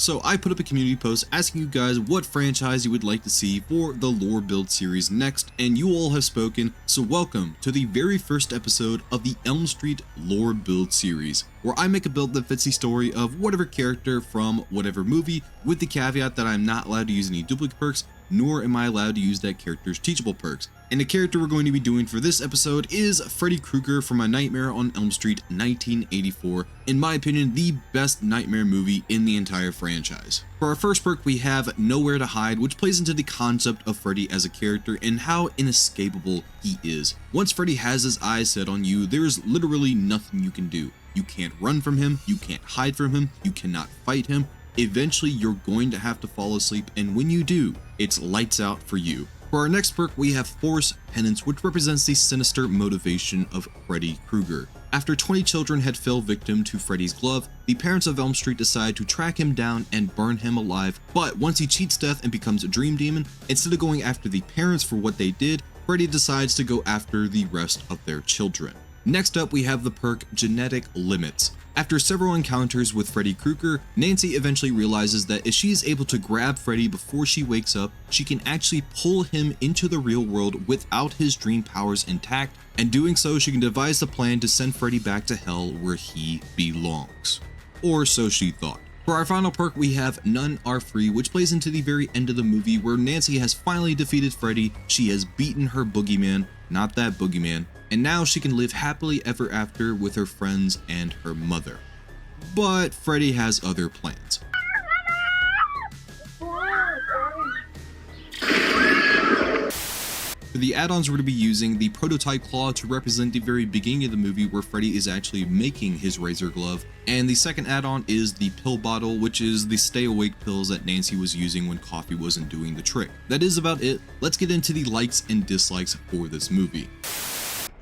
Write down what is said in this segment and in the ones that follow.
So I put up a community post asking you guys what franchise you would like to see for the lore build series next, and you all have spoken, so welcome to the very first episode of the Elm Street lore build series, where I make a build that fits the story of whatever character from whatever movie, with the caveat that I'm not allowed to use any duplicate perks, nor am I allowed to use that character's teachable perks. And the character we're going to be doing for this episode is Freddy Krueger from A Nightmare on Elm Street 1984, in my opinion the best nightmare movie in the entire franchise. For our first perk we have Nowhere to Hide, which plays into the concept of Freddy as a character and how inescapable he is. Once Freddy has his eyes set on you, there's literally nothing you can do. You can't run from him, you can't hide from him, you cannot fight him. Eventually you're going to have to fall asleep, and when you do, it's lights out for you. For our next perk, we have Force Penance, which represents the sinister motivation of Freddy Krueger. After 20 children had fell victim to Freddy's glove, the parents of Elm Street decide to track him down and burn him alive, but once he cheats death and becomes a dream demon, instead of going after the parents for what they did, Freddy decides to go after the rest of their children. Next up, we have the perk Genetic Limits. After several encounters with Freddy Krueger, Nancy eventually realizes that if she is able to grab Freddy before she wakes up, she can actually pull him into the real world without his dream powers intact, and doing so she can devise a plan to send Freddy back to hell where he belongs. Or so she thought. For our final perk we have None Are Free, which plays into the very end of the movie where Nancy has finally defeated Freddy, she has beaten her boogeyman, not that boogeyman, and now she can live happily ever after with her friends and her mother. But Freddy has other plans. For the add-ons, we're going to be using the Prototype Claw to represent the very beginning of the movie where Freddy is actually making his razor glove, and the second add-on is the Pill Bottle, which is the stay awake pills that Nancy was using when coffee wasn't doing the trick. That is about it. Let's get into the likes and dislikes for this movie.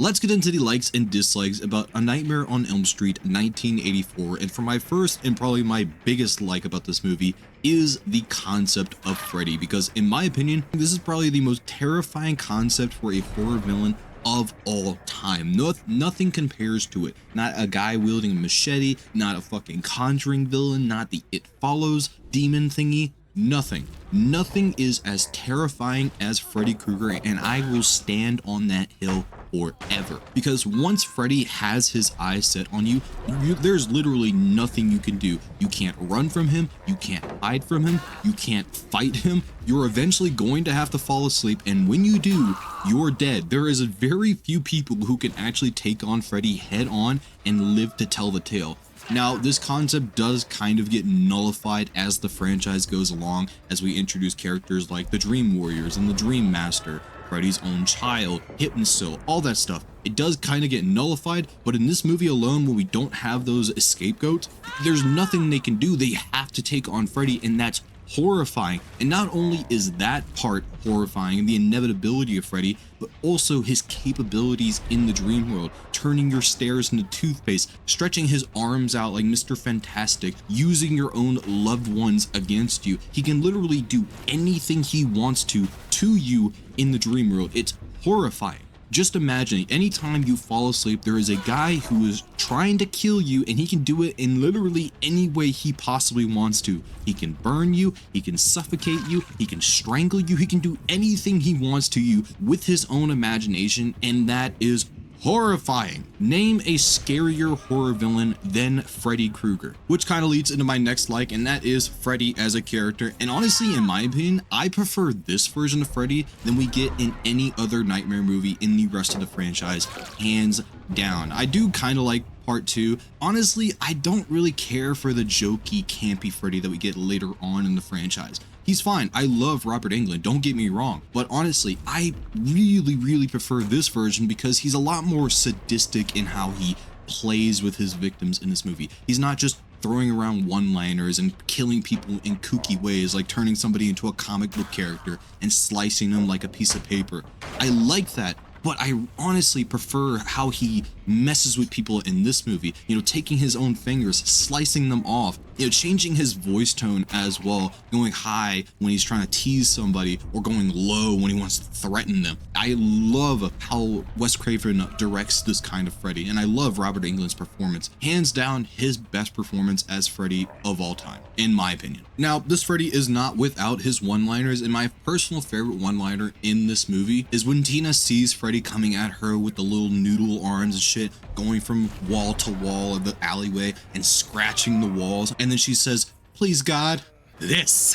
Let's get into the likes and dislikes about A Nightmare on Elm Street 1984, and for my first and probably my biggest like about this movie is the concept of Freddy, because in my opinion, this is probably the most terrifying concept for a horror villain of all time. Nothing compares to it. Not a guy wielding a machete, not a fucking Conjuring villain, not the It Follows demon thingy. Nothing is as terrifying as Freddy Krueger, and I will stand on that hill forever. Because once Freddy has his eyes set on you, there's literally nothing you can do. You can't run from him, you can't hide from him, you can't fight him. You're eventually going to have to fall asleep, and when you do, you're dead. There is a very few people who can actually take on Freddy head on and live to tell the tale. Now, this concept does kind of get nullified as the franchise goes along, as we introduce characters like the Dream Warriors and the Dream Master, Freddy's own child, Hypnosil, all that stuff. It does kind of get nullified, but in this movie alone, when we don't have those scapegoats, there's nothing they can do. They have to take on Freddy, and that's horrifying. And not only is that part horrifying, the inevitability of Freddy, but also his capabilities in the dream world, turning your stairs into toothpaste, stretching his arms out like Mr. Fantastic, using your own loved ones against you. He can literally do anything he wants to you in the dream world. It's horrifying. Just imagine, anytime you fall asleep, there is a guy who is trying to kill you, and he can do it in literally any way he possibly wants to. He can burn you, he can suffocate you, he can strangle you, he can do anything he wants to you with his own imagination, and that is horrifying. Name a scarier horror villain than Freddy Krueger, which kind of leads into my next like, and that is Freddy as a character. And honestly, in my opinion, I prefer this version of Freddy than we get in any other Nightmare movie in the rest of the franchise, hands down. I do kind of like part 2. Honestly, I don't really care for the jokey, campy Freddy that we get later on in the franchise. He's fine. I love Robert Englund, don't get me wrong. But honestly, I really prefer this version because he's a lot more sadistic in how he plays with his victims in this movie. He's not just throwing around one-liners and killing people in kooky ways, like turning somebody into a comic book character and slicing them like a piece of paper. I like that, but I honestly prefer how he messes with people in this movie. You know, taking his own fingers, slicing them off, You know, changing his voice tone as well, going high when he's trying to tease somebody or going low when he wants to threaten them. I love how Wes Craven directs this kind of Freddy, and I love Robert Englund's performance. Hands down, his best performance as Freddy of all time, in my opinion. Now, this Freddy is not without his one-liners, and my personal favorite one-liner in this movie is when Tina sees Freddy coming at her with the little noodle arms and shit, going from wall to wall of the alleyway and scratching the walls, and then she says, "Please God, this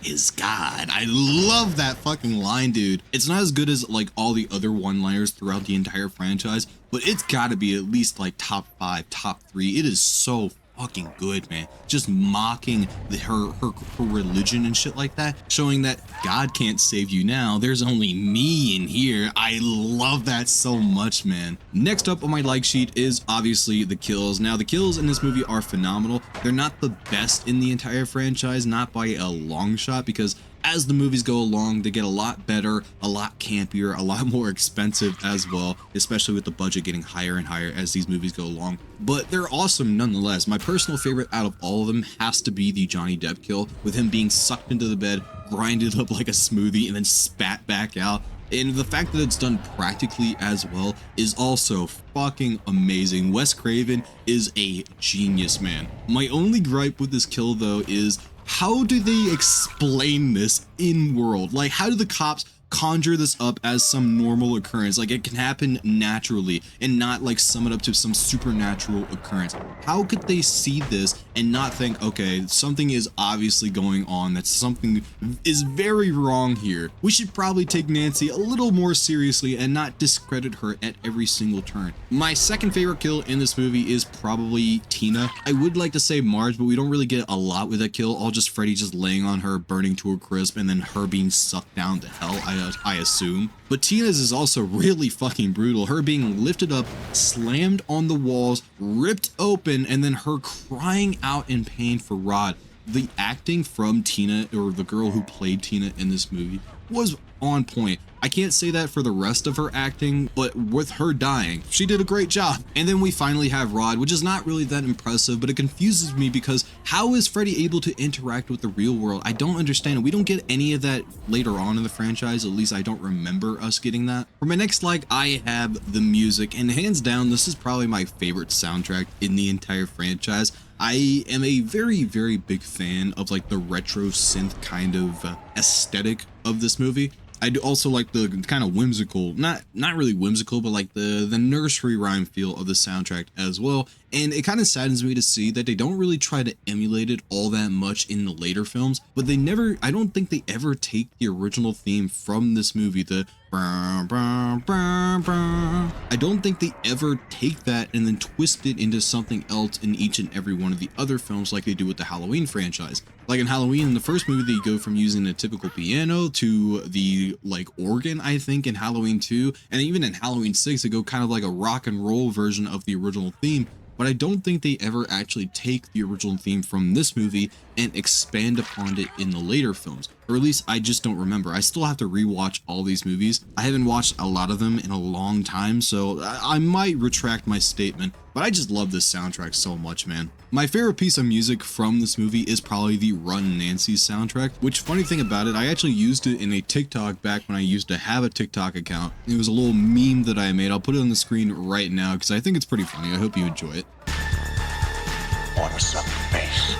is God." I love that fucking line, dude. It's not as good as like all the other one-liners throughout the entire franchise, but it's gotta be at least like top 5, top 3. It is so fucking good, man. Just mocking her religion and shit like that, showing that God can't save you now, there's only me in here. I love that so much, man. Next up on my like sheet is obviously the kills. Now, the kills in this movie are phenomenal. They're not the best in the entire franchise, not by a long shot, because as the movies go along, they get a lot better, a lot campier, a lot more expensive as well, especially with the budget getting higher and higher as these movies go along. But they're awesome nonetheless. My personal favorite out of all of them has to be the Johnny Depp kill, with him being sucked into the bed, grinded up like a smoothie, and then spat back out. And the fact that it's done practically as well is also fucking amazing. Wes Craven is a genius, man. My only gripe with this kill, though, is how do they explain this in world? Like, how do the cops conjure this up as some normal occurrence? Like, it can happen naturally and not like sum it up to some supernatural occurrence. How could they see this and not think, okay, something is obviously going on, that something is very wrong here. We should probably take Nancy a little more seriously and not discredit her at every single turn. My second favorite kill in this movie is probably Tina. I would like to say Marge, but we don't really get a lot with that kill. All just Freddy just laying on her, burning to a crisp, and then her being sucked down to hell, I assume. But Tina's is also really fucking brutal. Her being lifted up, slammed on the walls, ripped open, and then her crying out in pain for Rod. The acting from Tina, or the girl who played Tina in this movie, was on point. I can't say that for the rest of her acting, but with her dying, she did a great job. And then we finally have Rod, which is not really that impressive, but it confuses me because how is Freddy able to interact with the real world? I don't understand it. We don't get any of that later on in the franchise, at least I don't remember us getting that. For my next like, I have the music, and hands down, this is probably my favorite soundtrack in the entire franchise. I am a very, very big fan of like the retro synth kind of aesthetic of this movie. I do also like the kind of whimsical, not really whimsical, but like the nursery rhyme feel of the soundtrack as well. And it kind of saddens me to see that they don't really try to emulate it all that much in the later films, but they never, I don't think they ever take the original theme from this movie, the I don't think they ever take that and then twist it into something else in each and every one of the other films like they do with the Halloween franchise. Like in Halloween, in the first movie, they go from using a typical piano to the like organ, I think, in Halloween 2. And even in Halloween 6, they go kind of like a rock and roll version of the original theme. But I don't think they ever actually take the original theme from this movie and expand upon it in the later films. Or at least I just don't remember. I still have to rewatch all these movies. I haven't watched a lot of them in a long time, so I might retract my statement. But I just love this soundtrack so much, man. My favorite piece of music from this movie is probably the Run Nancy soundtrack, which, funny thing about it, I actually used it in a TikTok back when I used to have a TikTok account. It was a little meme that I made. I'll put it on the screen right now because I think it's pretty funny. I hope you enjoy it. On a sudden base.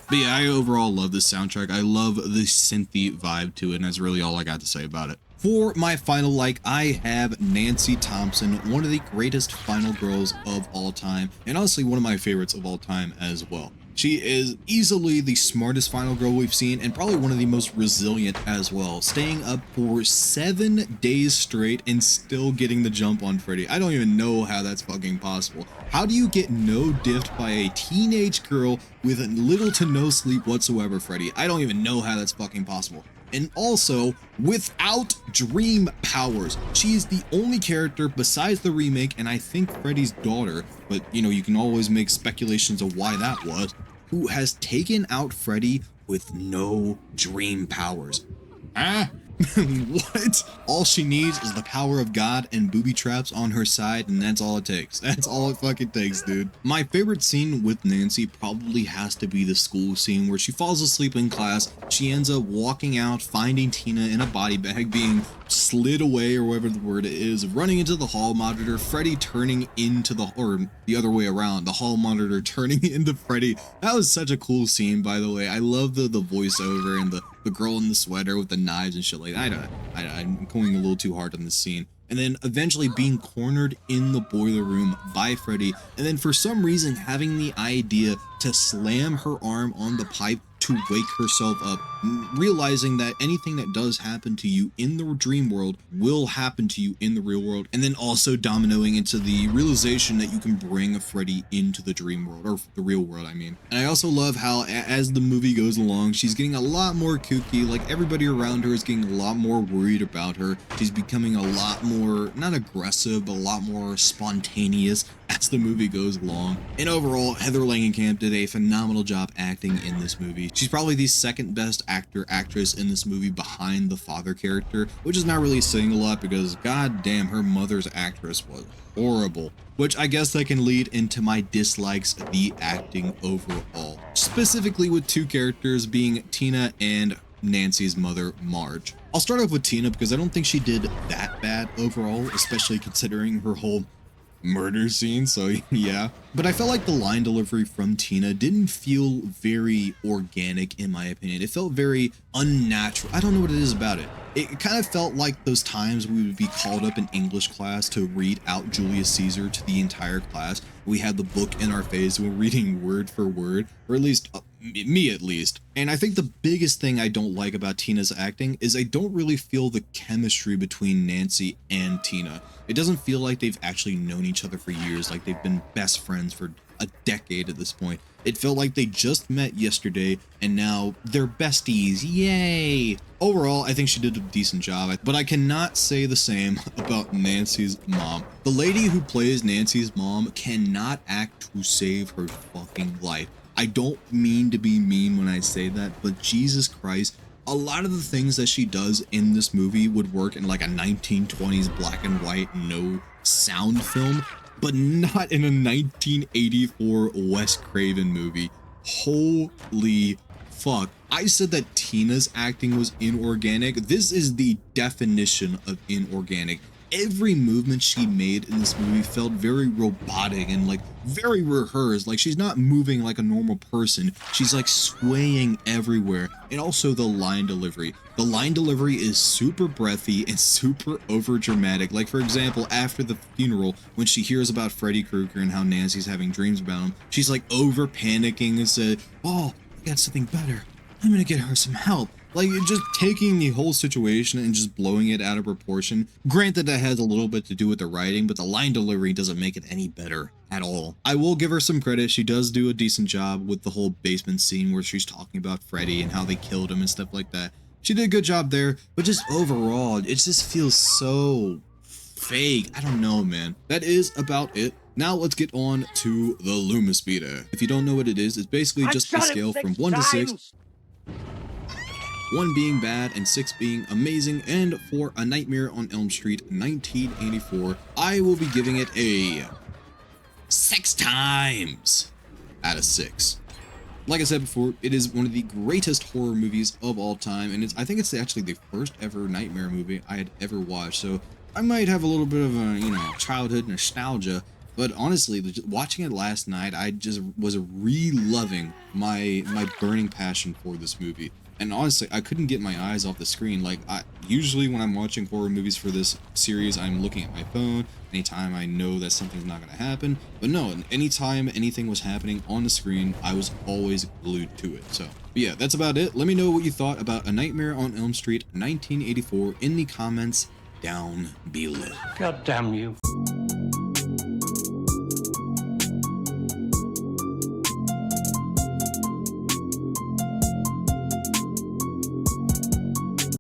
But yeah, I overall love this soundtrack. I love the synthy vibe to it, and that's really all I got to say about it. For my final like, I have Nancy Thompson, one of the greatest final girls of all time, and honestly one of my favorites of all time as well. She is easily the smartest final girl we've seen, and probably one of the most resilient as well, staying up for 7 days straight and still getting the jump on Freddy. I don't even know how that's fucking possible. How do you get no diffed by a teenage girl with little to no sleep whatsoever, Freddy? I don't even know how that's fucking possible. And also, without dream powers. She is the only character besides the remake, and I think Freddy's daughter, but you know, you can always make speculations of why that was, who has taken out Freddy with no dream powers. What? All she needs is the power of God and booby traps on her side, and that's all it takes. That's all it fucking takes, dude. My favorite scene with Nancy probably has to be the school scene where she falls asleep in class. She ends up walking out, finding Tina in a body bag, being slid away, or whatever the word is, running into the hall monitor, Freddy turning into the, or the other way around, the hall monitor turning into Freddy. That was such a cool scene, by the way. I love the voiceover and the girl in the sweater with the knives and shit like that. I'm going a little too hard on this scene. And then eventually being cornered in the boiler room by Freddy, and then for some reason having the idea to slam her arm on the pipe to wake herself up, realizing that anything that does happen to you in the dream world will happen to you in the real world, and then also dominoing into the realization that you can bring Freddy into the dream world, or the real world, I mean. And I also love how as the movie goes along, she's getting a lot more kooky, like everybody around her is getting a lot more worried about her. She's becoming a lot more, not aggressive, but a lot more spontaneous as the movie goes along. And overall, Heather Langenkamp did a phenomenal job acting in this movie. She's probably the second best actress in this movie behind the father character, which is not really saying a lot because goddamn, her mother's actress was horrible. Which I guess that can lead into my dislikes of the acting overall. Specifically with two characters being Tina and Nancy's mother, Marge. I'll start off with Tina because I don't think she did that bad overall, especially considering her whole murder scene, so yeah. But I felt like the line delivery from Tina didn't feel very organic in my opinion. It felt very unnatural. I don't know what it is about it. It kind of felt like those times we would be called up in English class to read out Julius Caesar to the entire class. We had the book in our face and we're reading word for word, or at least me at least. And I think the biggest thing I don't like about Tina's acting is I don't really feel the chemistry between Nancy and Tina. It doesn't feel like they've actually known each other for years, like they've been best friends for a decade at this point. It felt like they just met yesterday and now they're besties. Yay! Overall, I think she did a decent job, but I cannot say the same about Nancy's mom. The lady who plays Nancy's mom cannot act to save her fucking life. I don't mean to be mean when I say that, but Jesus Christ, a lot of the things that she does in this movie would work in like a 1920s black and white, no sound film, but not in a 1984 Wes Craven movie. Holy fuck. I said that Tina's acting was inorganic. This is the definition of inorganic. Every movement she made in this movie felt very robotic and like very rehearsed. Like she's not moving like a normal person. She's like swaying everywhere. And also the line delivery. The line delivery is super breathy and super over dramatic. Like for example, after the funeral, when she hears about Freddy Krueger and how Nancy's having dreams about him, she's like over panicking and said, "Oh, I got something better. I'm gonna get her some help." Like, just taking the whole situation and just blowing it out of proportion. Granted, that has a little bit to do with the writing, but the line delivery doesn't make it any better at all. I will give her some credit. She does do a decent job with the whole basement scene where she's talking about Freddy and how they killed him and stuff like that. She did a good job there, but just overall, it just feels so fake. I don't know, man. That is about it. Now let's get on to the Loomis meter. If you don't know what it is, it's basically just a scale from 1 to 6. 1 being bad and 6 being amazing, and for A Nightmare on Elm Street 1984, I will be giving it a 6 times out of 6. Like I said before, it is one of the greatest horror movies of all time, and I think it's actually the first ever Nightmare movie I had ever watched, so I might have a little bit of a, childhood nostalgia. But honestly, watching it last night, I just was re-loving my burning passion for this movie. And honestly, I couldn't get my eyes off the screen. Like, usually when I'm watching horror movies for this series, I'm looking at my phone anytime I know that something's not going to happen. But no, anytime anything was happening on the screen, I was always glued to it. So, but yeah, that's about it. Let me know what you thought about A Nightmare on Elm Street 1984 in the comments down below. God damn you.